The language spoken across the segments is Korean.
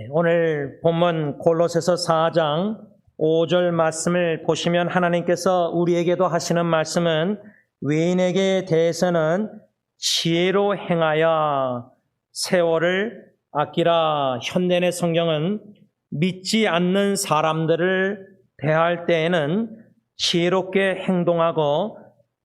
오늘 본문 골로새서 4장 5절 말씀을 보시면 하나님께서 우리에게도 하시는 말씀은 외인에게 대해서는 지혜로 행하여 세월을 아끼라. 현대의 성경은 믿지 않는 사람들을 대할 때에는 지혜롭게 행동하고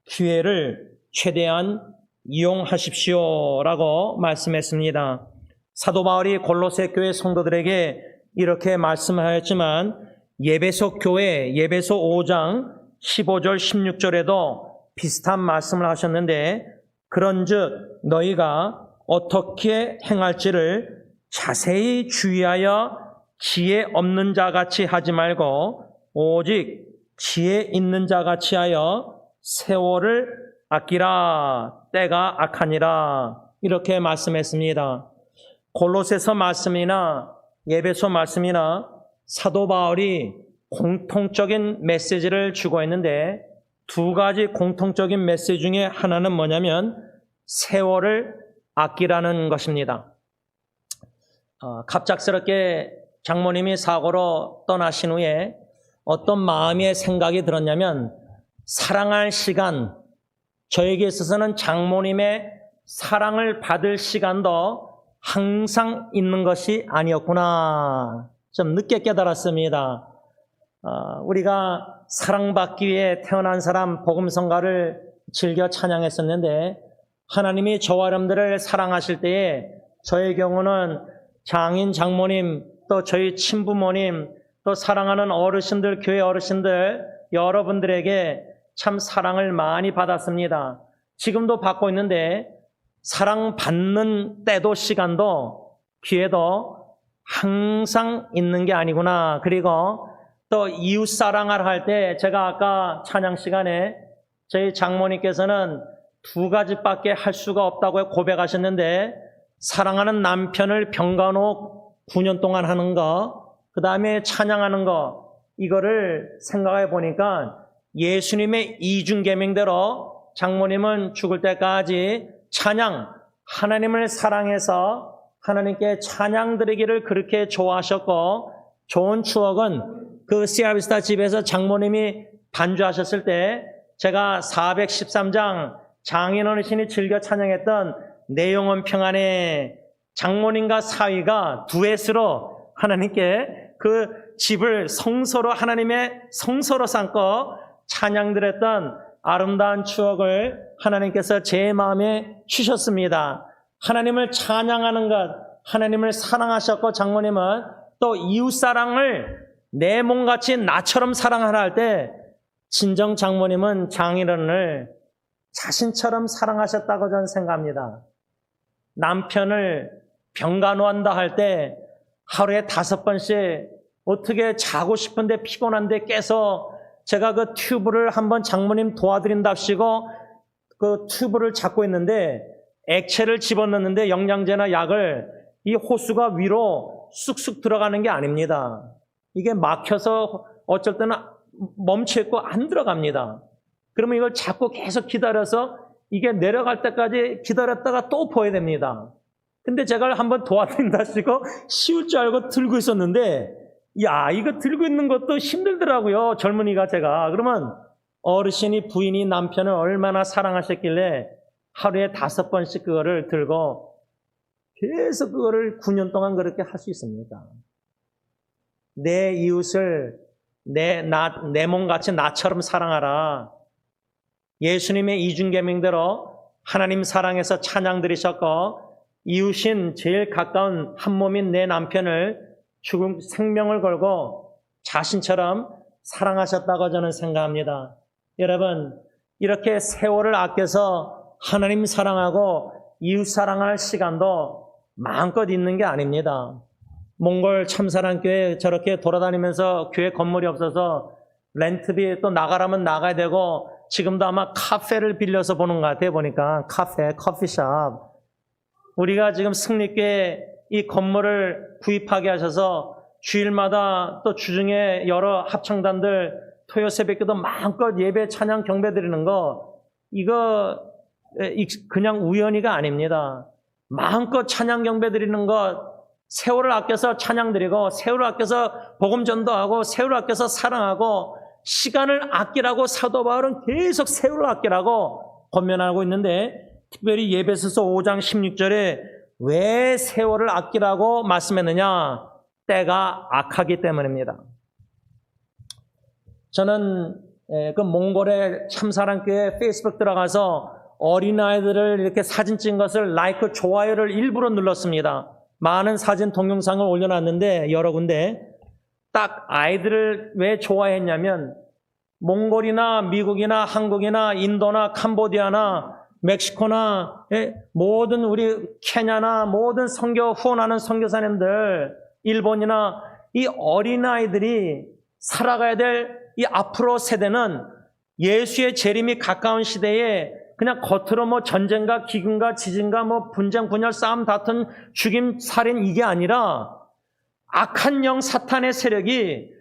기회를 최대한 이용하십시오라고 말씀했습니다. 사도 바울이 골로새 교회 성도들에게 이렇게 말씀하였지만 예배소 교회 예배소 5장 15절 16절에도 비슷한 말씀을 하셨는데, 그런즉 너희가 어떻게 행할지를 자세히 주의하여 지혜 없는 자같이 하지 말고 오직 지혜 있는 자같이 하여 세월을 아끼라. 때가 악하니라. 이렇게 말씀했습니다. 골로새서 말씀이나 예배소 말씀이나 사도 바울이 공통적인 메시지를 주고 있는데, 두 가지 공통적인 메시지 중에 하나는 뭐냐면 세월을 아끼라는 것입니다. 갑작스럽게 장모님이 사고로 떠나신 후에 어떤 마음의 생각이 들었냐면, 사랑할 시간, 저에게 있어서는 장모님의 사랑을 받을 시간도 항상 있는 것이 아니었구나, 좀 늦게 깨달았습니다. 우리가 사랑받기 위해 태어난 사람 복음성가를 즐겨 찬양했었는데, 하나님이 저와 여러분들을 사랑하실 때에 저의 경우는 장인 장모님, 또 저희 친부모님, 또 사랑하는 어르신들, 교회 어르신들 여러분들에게 참 사랑을 많이 받았습니다. 지금도 받고 있는데, 사랑받는 때도 시간도 기회도 항상 있는 게 아니구나. 그리고 또 이웃 사랑을 할 때, 제가 아까 찬양 시간에 저희 장모님께서는 두 가지밖에 할 수가 없다고 고백하셨는데, 사랑하는 남편을 병간호 9년 동안 하는 거, 그 다음에 찬양하는 거, 이거를 생각해 보니까 예수님의 이중계명대로 장모님은 죽을 때까지 찬양, 하나님을 사랑해서 하나님께 찬양 드리기를 그렇게 좋아하셨고, 좋은 추억은 그 시아비스타 집에서 장모님이 반주하셨을 때 제가 413장 장인 어르신이 즐겨 찬양했던 내 영혼 평안에 장모님과 사위가 두엣으로 하나님께 그 집을 성소로, 하나님의 성소로 삼고 찬양드렸던 아름다운 추억을 하나님께서 제 마음에 주셨습니다. 하나님을 찬양하는 것, 하나님을 사랑하셨고, 장모님은 또 이웃사랑을 내 몸같이 나처럼 사랑하라 할 때 진정 장모님은 장인어른을 자신처럼 사랑하셨다고 저는 생각합니다. 남편을 병간호한다 할 때 하루에 5번씩 어떻게 자고 싶은데 피곤한데 깨서 제가 그 튜브를 한번 장모님 도와드린답시고 그 튜브를 잡고 있는데 액체를 집어넣는데 영양제나 약을 이 호수가 위로 쑥쑥 들어가는 게 아닙니다. 이게 막혀서 어쩔 때는 멈춰있고 안 들어갑니다. 그러면 이걸 잡고 계속 기다려서 이게 내려갈 때까지 기다렸다가 또 보여야 됩니다. 근데 제가 한번 도와드린다시고 쉬울 줄 알고 들고 있었는데, 야, 이거 들고 있는 것도 힘들더라고요, 젊은이가 제가. 그러면 어르신이 부인이 남편을 얼마나 사랑하셨길래 하루에 5번씩 그거를 들고 계속 그거를 9년 동안 그렇게 할 수 있습니다. 내 이웃을 내 몸같이 나처럼 사랑하라. 예수님의 이중계명대로 하나님 사랑해서 찬양 드리셨고, 이웃인 제일 가까운 한 몸인 내 남편을 죽음 생명을 걸고 자신처럼 사랑하셨다고 저는 생각합니다. 여러분, 이렇게 세월을 아껴서 하나님 사랑하고 이웃 사랑할 시간도 마음껏 있는 게 아닙니다. 몽골 참사랑교회 저렇게 돌아다니면서 교회 건물이 없어서 렌트비 또 나가라면 나가야 되고, 지금도 아마 카페를 빌려서 보는 것 같아요. 보니까 카페, 커피숍. 우리가 지금 승리교회 이 건물을 구입하게 하셔서 주일마다 또 주중에 여러 합창단들 토요 새벽기도 마음껏 예배 찬양 경배 드리는 거, 이거 그냥 우연히가 아닙니다. 마음껏 찬양 경배 드리는 것, 세월을 아껴서 찬양드리고 세월을 아껴서 복음 전도하고 세월을 아껴서 사랑하고 시간을 아끼라고 사도 바울은 계속 세월을 아끼라고 권면하고 있는데 특별히 예배소서 5장 16절에 왜 세월을 아끼라고 말씀했느냐? 때가 악하기 때문입니다. 저는 그 몽골의 참사랑교회 페이스북 들어가서 어린아이들을 이렇게 사진 찍은 것을 라이크, 좋아요를 일부러 눌렀습니다. 많은 사진 동영상을 올려놨는데 여러 군데 딱 아이들을 왜 좋아했냐면 몽골이나 미국이나 한국이나 인도나 캄보디아나 멕시코나 모든 우리 케냐나 모든 선교 후원하는 선교사님들 일본이나 이 어린아이들이 살아가야 될 이 앞으로 세대는 예수의 재림이 가까운 시대에 그냥 겉으로 뭐 전쟁과 기근과 지진과 뭐 분쟁, 분열, 싸움, 다툼, 죽임, 살인 이게 아니라 악한 영 사탄의 세력이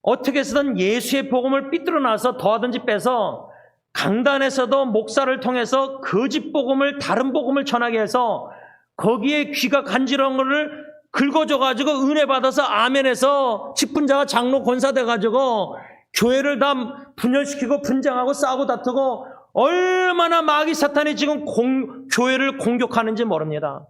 어떻게 해서든 예수의 복음을 삐뚤어놔서 더하든지 빼서 강단에서도 목사를 통해서 거짓 복음을 다른 복음을 전하게 해서 거기에 귀가 간지러운 거를 긁어줘가지고 은혜 받아서 아멘해서 직분자가 장로 권사 돼가지고 교회를 다 분열시키고 분쟁하고 싸우고 다투고 얼마나 마귀 사탄이 지금 교회를 공격하는지 모릅니다.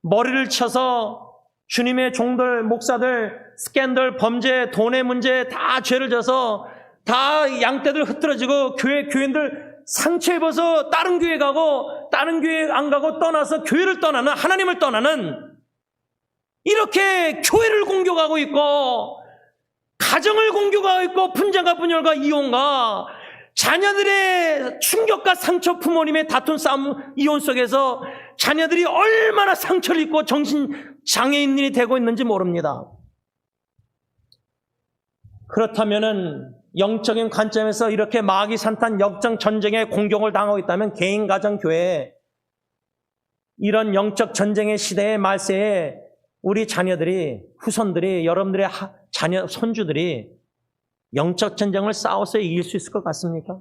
머리를 쳐서 주님의 종들, 목사들, 스캔들, 범죄, 돈의 문제 다 죄를 져서 다 양떼들 흐트러지고 교인들 상처 입어서 다른 교회 가고 다른 교회 안 가고 떠나서 교회를 떠나는 하나님을 떠나는 이렇게 교회를 공격하고 있고 가정을 공격하고 있고 분쟁과 분열과 이혼과 자녀들의 충격과 상처, 부모님의 다툰 싸움, 이혼 속에서 자녀들이 얼마나 상처를 입고 정신장애인이 되고 있는지 모릅니다. 그렇다면은 영적인 관점에서 이렇게 마귀 산탄 역정 전쟁에 공격을 당하고 있다면 개인, 가정, 교회 이런 영적 전쟁의 시대의 말세에 우리 자녀들이, 후손들이, 여러분들의 자녀, 손주들이 영적 전쟁을 싸워서 이길 수 있을 것 같습니까?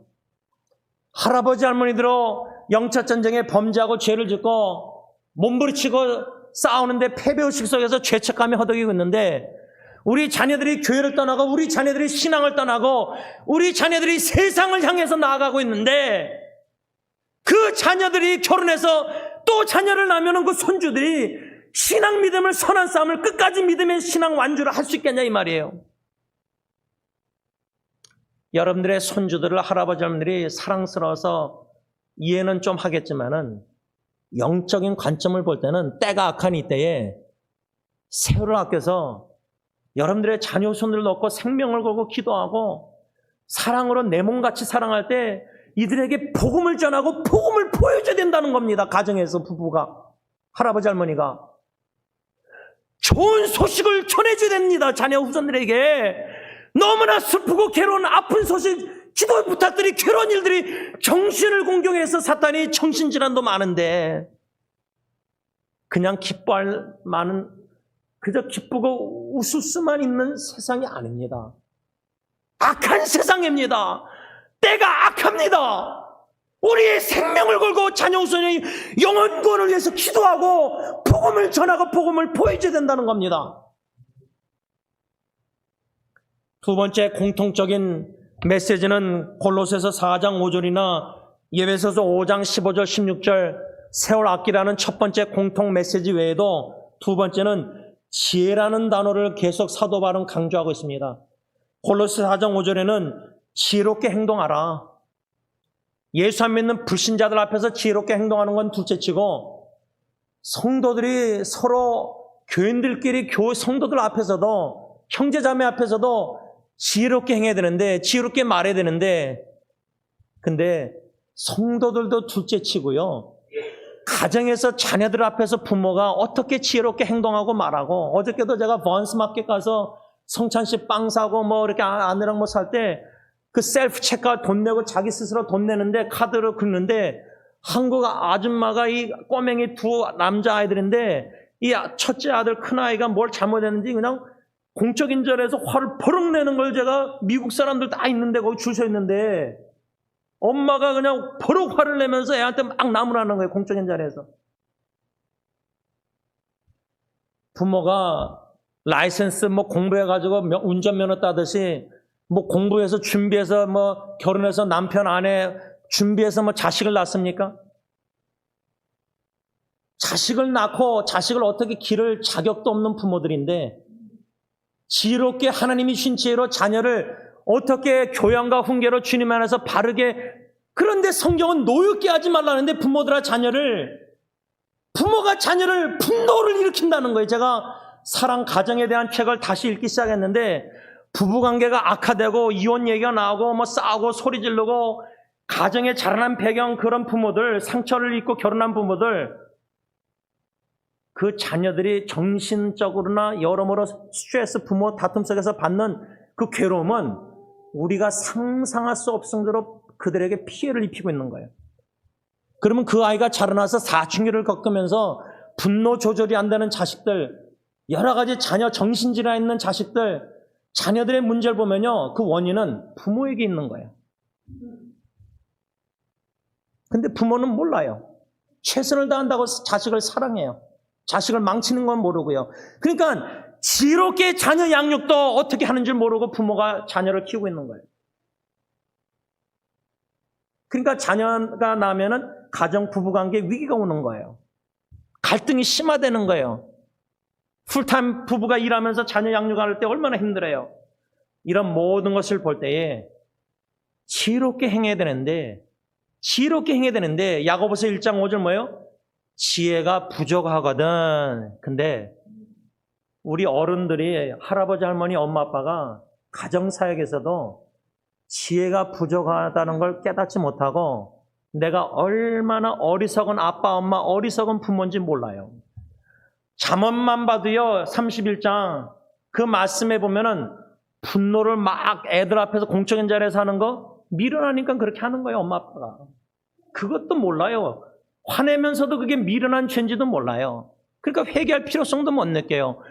할아버지 할머니들로 영적 전쟁에 범죄하고 죄를 짓고 몸부리치고 싸우는데 패배의식 속에서 죄책감이 허덕이고 있는데 우리 자녀들이 교회를 떠나고 우리 자녀들이 신앙을 떠나고 우리 자녀들이 세상을 향해서 나아가고 있는데 그 자녀들이 결혼해서 또 자녀를 낳으면 그 손주들이 신앙 믿음을 선한 싸움을 끝까지 믿음의 신앙 완주를 할 수 있겠냐 이 말이에요. 여러분들의 손주들을 할아버지 할머니들이 사랑스러워서 이해는 좀 하겠지만은 영적인 관점을 볼 때는 때가 악한 이때에 세월을 아껴서 여러분들의 자녀 손을 놓고 생명을 걸고 기도하고 사랑으로 내 몸같이 사랑할 때 이들에게 복음을 전하고 복음을 보여줘야 된다는 겁니다. 가정에서 부부가 할아버지 할머니가 좋은 소식을 전해줘야 됩니다. 자녀 후손들에게 너무나 슬프고 괴로운 아픈 소식 기도 부탁들이 괴로운 일들이 정신을 공격해서 사탄이 정신질환도 많은데 그냥 기뻐할 만한 그저 기쁘고 웃을 수만 있는 세상이 아닙니다. 악한 세상입니다. 때가 악합니다. 우리의 생명을 걸고 자녀 후손의 영혼구원을 위해서 기도하고 복음을 전하고 복음을 보여줘야 된다는 겁니다. 두 번째 공통적인 메시지는 골로새서 4장 5절이나 예배소서 5장 15절 16절 세월 아끼라는 첫 번째 공통 메시지 외에도 두 번째는 지혜라는 단어를 계속 사도 바울은 강조하고 있습니다. 골로새 4장 5절에는 지혜롭게 행동하라. 예수 안 믿는 불신자들 앞에서 지혜롭게 행동하는 건 둘째치고 성도들이 서로 교인들끼리 성도들 앞에서도 형제자매 앞에서도 지혜롭게 행해야 되는데 지혜롭게 말해야 되는데 근데 성도들도 둘째치고요. 가정에서 자녀들 앞에서 부모가 어떻게 지혜롭게 행동하고 말하고 어저께도 제가 번스 마켓 가서 성찬씨 빵 사고 뭐 이렇게 아내랑 뭐 살 때 그 셀프 체크아웃 돈 내고 자기 스스로 돈 내는데 카드로 긁는데 한국 아줌마가 이 꼬맹이 두 남자아이들인데 이 첫째 아들 큰아이가 뭘 잘못했는지 그냥 공적인 자리에서 화를 버럭 내는 걸 제가 미국 사람들 다 있는데 거기 줄 서 있는데 엄마가 그냥 버럭 화를 내면서 애한테 막 나무라는 거예요. 공적인 자리에서. 부모가 라이센스 뭐 공부해가지고 운전면허 따듯이 뭐 공부해서 준비해서 뭐 결혼해서 남편 아내 준비해서 뭐 자식을 낳습니까? 자식을 낳고 자식을 어떻게 기를 자격도 없는 부모들인데 지혜롭게 하나님이 주신 지혜로 자녀를 어떻게 교양과 훈계로 주님 안에서 바르게, 그런데 성경은 노엽게 하지 말라는데 부모가 자녀를 분노를 일으킨다는 거예요. 제가 사랑 가정에 대한 책을 다시 읽기 시작했는데 부부관계가 악화되고 이혼 얘기가 나오고 뭐 싸우고 소리 지르고 가정에 자라난 배경, 그런 부모들, 상처를 입고 결혼한 부모들, 그 자녀들이 정신적으로나 여러모로 스트레스, 부모 다툼 속에서 받는 그 괴로움은 우리가 상상할 수 없을 정도로 그들에게 피해를 입히고 있는 거예요. 그러면 그 아이가 자라나서 사춘기를 겪으면서 분노 조절이 안 되는 자식들, 여러 가지 자녀 정신질환 있는 자식들, 자녀들의 문제를 보면요, 그 원인은 부모에게 있는 거예요. 근데 부모는 몰라요. 최선을 다한다고 자식을 사랑해요. 자식을 망치는 건 모르고요. 그러니까 지혜롭게 자녀 양육도 어떻게 하는 줄 모르고 부모가 자녀를 키우고 있는 거예요. 그러니까 자녀가 나면은 가정 부부관계에 위기가 오는 거예요. 갈등이 심화되는 거예요. 풀타임 부부가 일하면서 자녀 양육할 때 얼마나 힘들어요. 이런 모든 것을 볼 때에 지혜롭게 행해야 되는데 야고보서 1장 5절 뭐예요? 지혜가 부족하거든. 근데 우리 어른들이, 할아버지 할머니 엄마 아빠가 가정사역에서도 지혜가 부족하다는 걸 깨닫지 못하고 내가 얼마나 어리석은 아빠 엄마, 어리석은 부모인지 몰라요. 잠언만 봐도요, 31장 그 말씀에 보면은 분노를 막 애들 앞에서 공적인 자리에서 하는 거 미련하니까 그렇게 하는 거예요. 엄마 아빠가 그것도 몰라요. 화내면서도 그게 미련한 죄인지도 몰라요. 그러니까 회개할 필요성도 못 느껴요.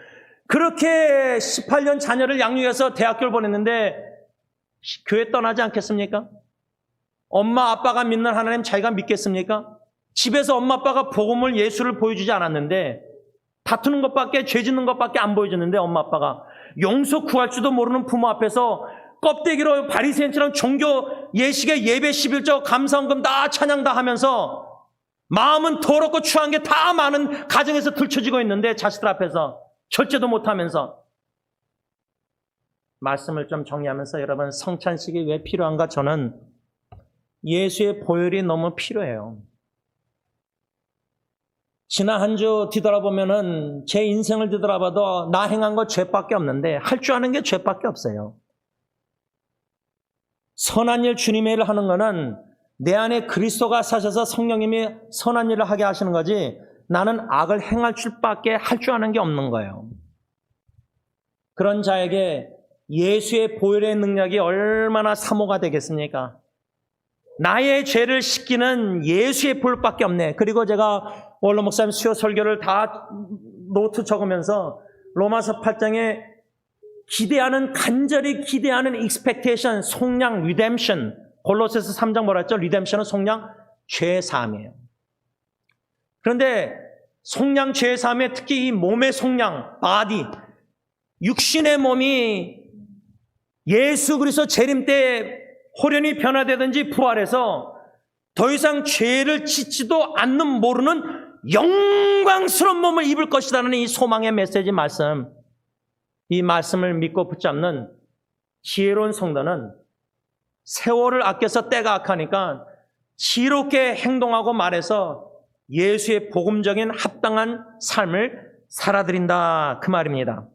그렇게 18년 자녀를 양육해서 대학교를 보냈는데 교회 떠나지 않겠습니까? 엄마 아빠가 믿는 하나님 자기가 믿겠습니까? 집에서 엄마 아빠가 복음을, 예수를 보여주지 않았는데 다투는 것밖에, 죄 짓는 것밖에 안 보여주는데 엄마 아빠가 용서 구할 줄도 모르는 부모 앞에서 껍데기로 바리새인처럼 종교 예식에 예배 11조 감사헌금 다 찬양 다 하면서 마음은 더럽고 추한 게 다 많은 가정에서 들춰지고 있는데 자식들 앞에서 절제도 못하면서. 말씀을 좀 정리하면서 여러분, 성찬식이 왜 필요한가? 저는 예수의 보혈이 너무 필요해요. 지난 한 주 뒤돌아보면은 제 인생을 뒤돌아봐도 나 행한 거 죄밖에 없는데 할 줄 아는 게 죄밖에 없어요. 선한 일, 주님의 일을 하는 거는 내 안에 그리스도가 사셔서 성령님이 선한 일을 하게 하시는 거지 나는 악을 행할 줄밖에 할 줄 아는 게 없는 거예요. 그런 자에게 예수의 보혈의 능력이 얼마나 사모가 되겠습니까? 나의 죄를 씻기는 예수의 보혈밖에 없네. 그리고 제가 원로 목사님 수요 설교를 다 노트 적으면서 로마서 8장에 간절히 기대하는 expectation, 속량, redemption. 골로새서 3장 뭐라 했죠? redemption은 속량, 죄 사함이에요. 그런데 속량, 죄 사함에 특히 이 몸의 속량, body, 육신의 몸이 예수 그리스도 재림 때 호련히 변화되든지 부활해서 더 이상 죄를 짓지도 않는 모르는 영광스러운 몸을 입을 것이라는 이 소망의 메시지 말씀, 이 말씀을 믿고 붙잡는 지혜로운 성도는 세월을 아껴서 때가 악하니까 지혜롭게 행동하고 말해서 예수의 복음적인 합당한 삶을 살아드린다, 그 말입니다.